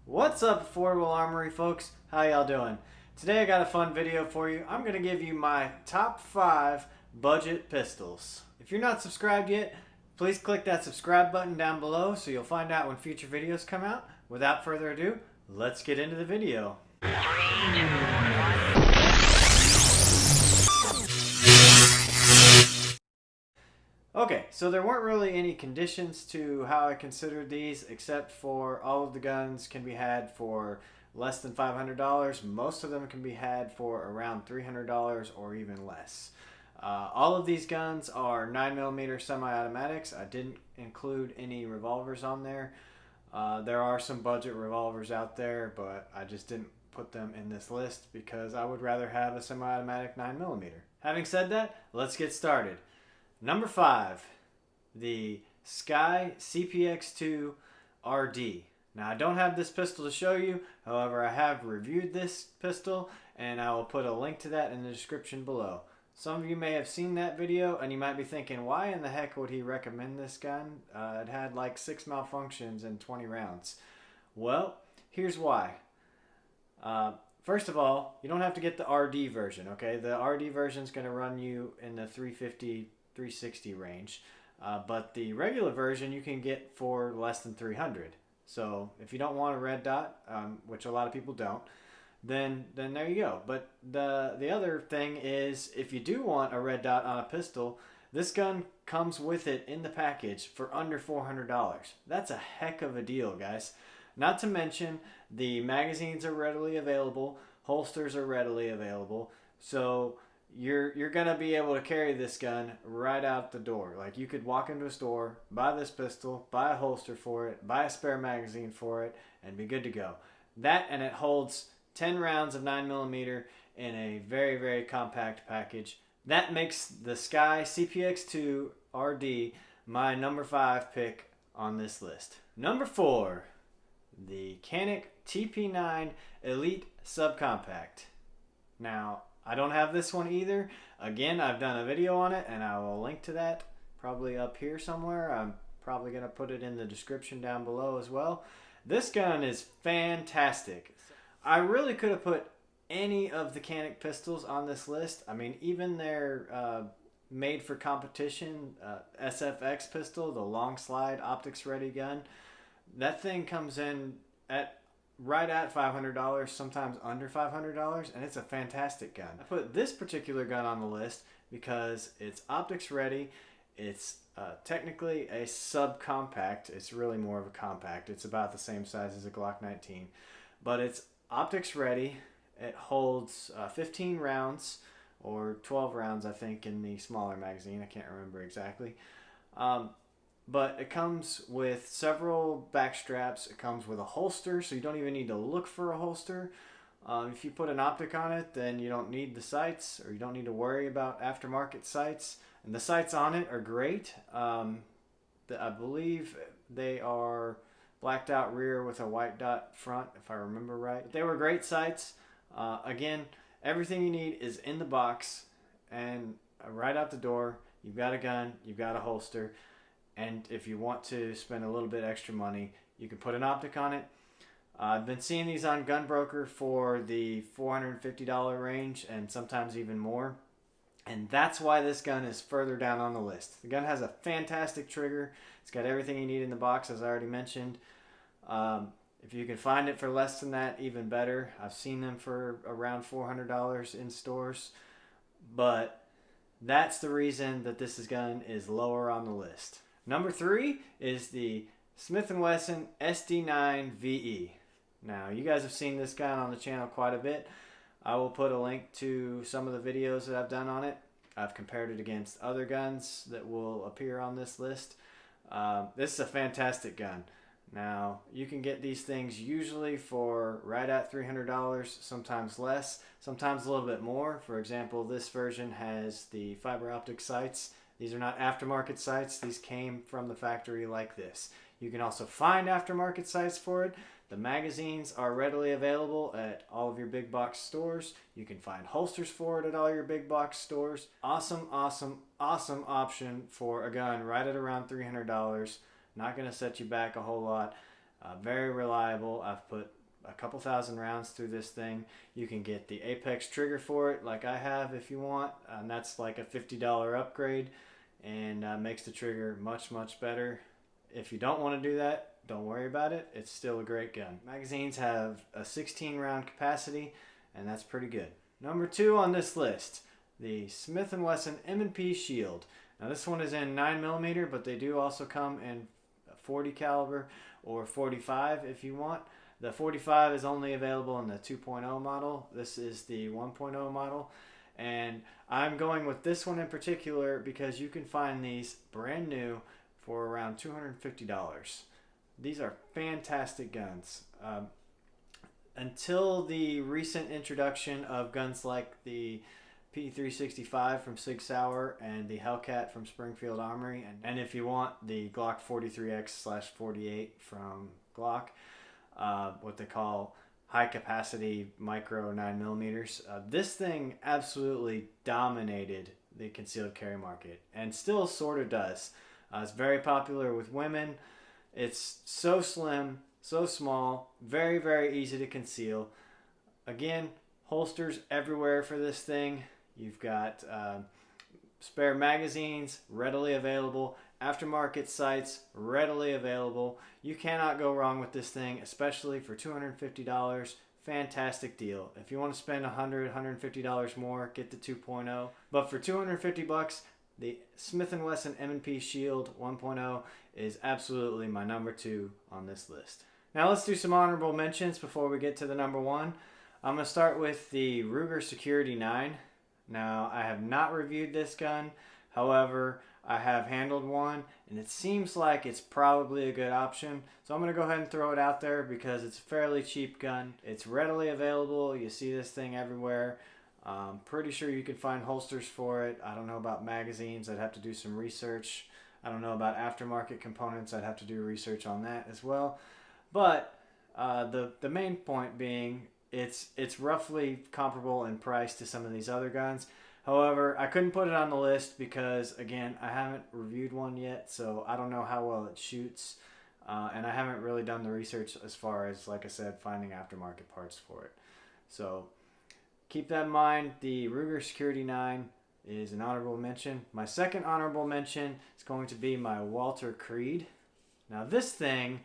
What's up, Affordable Armory folks? How y'all doing? Today I got a fun video for you. I'm going to give you my top 5 budget pistols. If you're not subscribed yet, please click that subscribe button down below so you'll find out when future videos come out. Without further ado, let's get into the video. Okay, so there weren't really any conditions to how I considered these, except for all of the guns can be had for less than $500. Most of them can be had for around $300 or even less. All of these guns are 9mm semi-automatics. I didn't include any revolvers on there. There are some budget revolvers out there, but I just didn't put them in this list because I would rather have a semi-automatic 9mm. Having said that, let's get started. Number 5, the Sky CPX2 RD. Now I don't have this pistol to show you, however I have reviewed this pistol and I will put a link to that in the description below. Some of you may have seen that video and you might be thinking, why in the heck would he recommend this gun? It had like 6 malfunctions and 20 rounds. Well, here's why. First of all, you don't have to get the RD version, okay? The RD version is going to run you in the 350 360 range, but the regular version you can get for less than 300. So if you don't want a red dot, which a lot of people don't, then there you go. But the other thing is, if you do want a red dot on a pistol, this gun comes with it in the package for under $400. That's a heck of a deal, guys. Not to mention the magazines are readily available, holsters are readily available, so you're gonna be able to carry this gun right out the door. Like, you could walk into a store, buy this pistol, buy a holster for it, buy a spare magazine for it, and be good to go. That, and it holds 10 rounds of 9mm in a very, very compact package. That makes the Sky CPX2 RD my number 5 pick on this list. Number 4, the Canik TP9 Elite Subcompact. Now, I don't have this one either. Again, I've done a video on it and I will link to that probably up here somewhere. I'm probably going to put it in the description down below as well. This gun is fantastic. I really could have put any of the Canik pistols on this list. I mean, even their made for competition SFX pistol, the long slide optics ready gun, that thing comes in at right at $500, sometimes under $500, and it's a fantastic gun. I put this particular gun on the list because it's optics ready. It's technically a subcompact. It's really more of a compact. It's about the same size as a Glock 19, but it's optics ready. It holds 15 rounds or 12 rounds, I think, in the smaller magazine. I can't remember exactly. But it comes with several back straps. It comes with a holster, so you don't even need to look for a holster. If you put an optic on it, then you don't need the sights, or you don't need to worry about aftermarket sights. And the sights on it are great. I believe they are blacked out rear with a white dot front, if I remember right. But they were great sights. Again, everything you need is in the box, and right out the door, you've got a gun, you've got a holster. And if you want to spend a little bit extra money, you can put an optic on it. I've been seeing these on Gunbroker for the $450 range and sometimes even more. And that's why this gun is further down on the list. The gun has a fantastic trigger. It's got everything you need in the box, as I already mentioned. If you can find it for less than that, even better. I've seen them for around $400 in stores. But that's the reason that this gun is lower on the list. Number 3 is the Smith & Wesson SD9 Ve. Now, you guys have seen this gun on the channel quite a bit. I will put a link to some of the videos that I've done on it. I've compared it against other guns that will appear on this list. This is a fantastic gun. Now, you can get these things usually for right at $300, sometimes less, sometimes a little bit more. For example, this version has the fiber optic sights. These are not aftermarket sights. These came from the factory like this. You can also find aftermarket sights for it. The magazines are readily available at all of your big box stores. You can find holsters for it at all your big box stores. Awesome, awesome, awesome option for a gun right at around $300. Not going to set you back a whole lot. Very reliable. I've put a couple thousand rounds through this thing. You can get the Apex trigger for it like I have if you want, and that's like a $50 upgrade, and makes the trigger much better. If you don't want to do that, don't worry about it. It's still a great gun. Magazines have a 16 round capacity, and that's pretty good. Number 2 on this list, the Smith & Wesson M&P Shield. Now this one is in 9mm, but they do also come in 40 caliber or 45 if you want. The 45 is only available in the 2.0 model. This is the 1.0 model. And I'm going with this one in particular because you can find these brand new for around $250. These are fantastic guns. Until the recent introduction of guns like the P365 from Sig Sauer and the Hellcat from Springfield Armory, and if you want, the Glock 43X/48 from Glock, what they call high capacity micro 9mm. This thing absolutely dominated the concealed carry market and still sort of does. It's very popular with women. It's so slim, so small, very easy to conceal. Again, holsters everywhere for this thing. You've got spare magazines readily available, aftermarket sights readily available. You cannot go wrong with this thing, especially for $250. Fantastic deal. If you want to spend $100, $150 more, get the 2.0. But for $250, the Smith & Wesson M&P Shield 1.0 is absolutely my number 2 on this list. Now let's do some honorable mentions before we get to the number 1. I'm going to start with the Ruger Security 9. Now I have not reviewed this gun, however I have handled one and it seems like it's probably a good option. So I'm going to go ahead and throw it out there because it's a fairly cheap gun. It's readily available. You see this thing everywhere. Pretty sure you can find holsters for it. I don't know about magazines. I'd have to do some research. I don't know about aftermarket components. I'd have to do research on that as well. But the main point being, it's roughly comparable in price to some of these other guns. However, I couldn't put it on the list because, again, I haven't reviewed one yet, so I don't know how well it shoots. And I haven't really done the research as far as, like I said, finding aftermarket parts for it. So keep that in mind. The Ruger Security 9 is an honorable mention. My second honorable mention is going to be my Walter Creed. Now this thing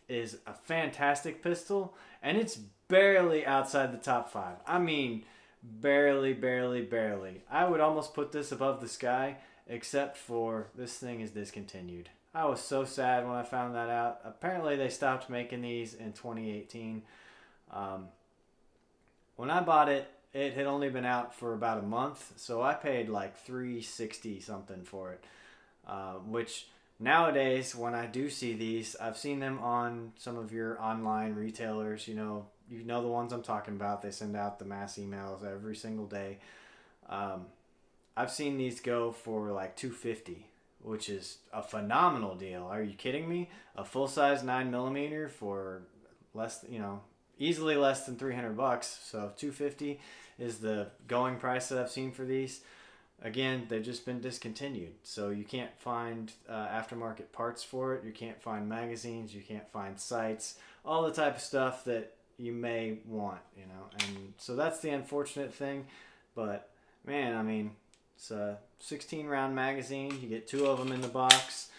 is a fantastic pistol, and it's barely outside the top 5. I mean, barely. I would almost put this above the sky, except for this thing is discontinued. I was so sad when I found that out. Apparently they stopped making these in 2018. When I bought it, it had only been out for about a month, so I paid like $360 something for it, which nowadays when I do see these, I've seen them on some of your online retailers. You know the ones I'm talking about. They send out the mass emails every single day. I've seen these go for like $250, which is a phenomenal deal. Are you kidding me? A full-size 9mm for less, easily less than $300. So $250 is the going price that I've seen for these. Again, they've just been discontinued, so you can't find aftermarket parts for it. You can't find magazines. You can't find sights. All the type of stuff that you may want, and so that's the unfortunate thing. But man, I mean, it's a 16 round magazine. You get 2 of them in the box.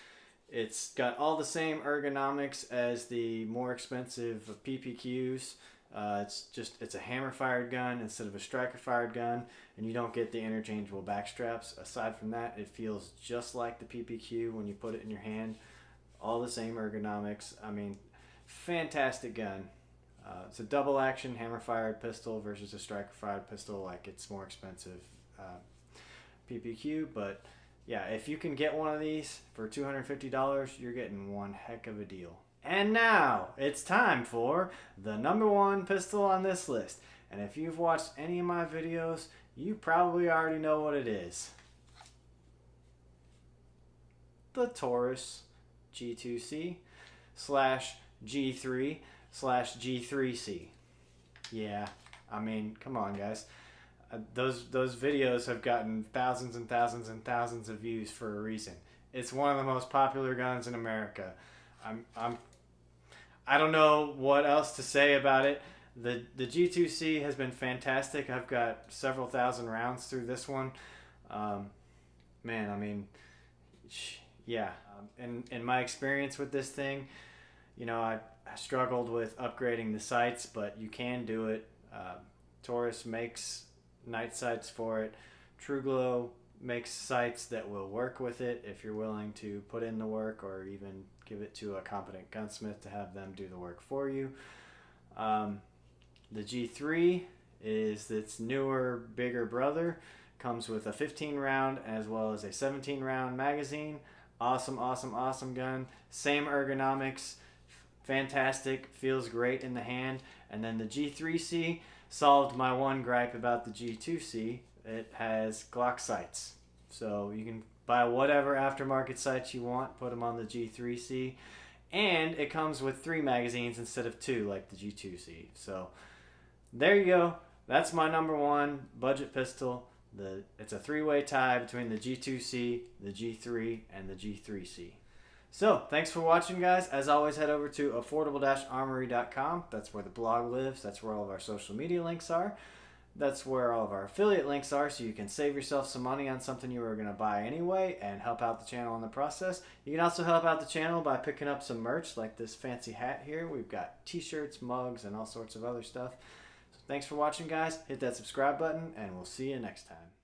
It's got all the same ergonomics as the more expensive PPQs. It's a hammer fired gun instead of a striker fired gun, and you don't get the interchangeable back straps. Aside from that, it feels just like the PPQ when you put it in your hand. All the same ergonomics. I mean, fantastic gun. It's a double action hammer fired pistol versus a striker fired pistol. Like, it's more expensive PPQ, but yeah, if you can get one of these for $250, you're getting one heck of a deal. And now it's time for the number 1 pistol on this list. And if you've watched any of my videos, you probably already know what it is. The Taurus G2C / G3 / G3C. Yeah, I mean, come on, guys. Those videos have gotten thousands and thousands and thousands of views for a reason. It's one of the most popular guns in America. I don't know what else to say about it. The G2C has been fantastic. I've got several thousand rounds through this one. Um, Man, I mean, yeah. In my experience with this thing, you know, I struggled with upgrading the sights, but you can do it. Taurus makes night sights for it. TrueGlow makes sights that will work with it if you're willing to put in the work, or even give it to a competent gunsmith to have them do the work for you. The G3 is its newer, bigger brother. Comes with a 15 round as well as a 17 round magazine. Awesome, awesome, awesome gun. Same ergonomics. Fantastic. Feels great in the hand. And then the G3C solved my one gripe about the G2C. It has Glock sights. So you can buy whatever aftermarket sights you want, put them on the G3C. And it comes with 3 magazines instead of 2 like the G2C. So there you go. That's my number one budget pistol. It's a 3-way tie between the G2C, the G3, and the G3C. So, thanks for watching, guys. As always, head over to affordable-armory.com. That's where the blog lives. That's where all of our social media links are. That's where all of our affiliate links are, so you can save yourself some money on something you were going to buy anyway and help out the channel in the process. You can also help out the channel by picking up some merch like this fancy hat here. We've got t-shirts, mugs, and all sorts of other stuff. Thanks for watching, guys. Hit that subscribe button, and we'll see you next time.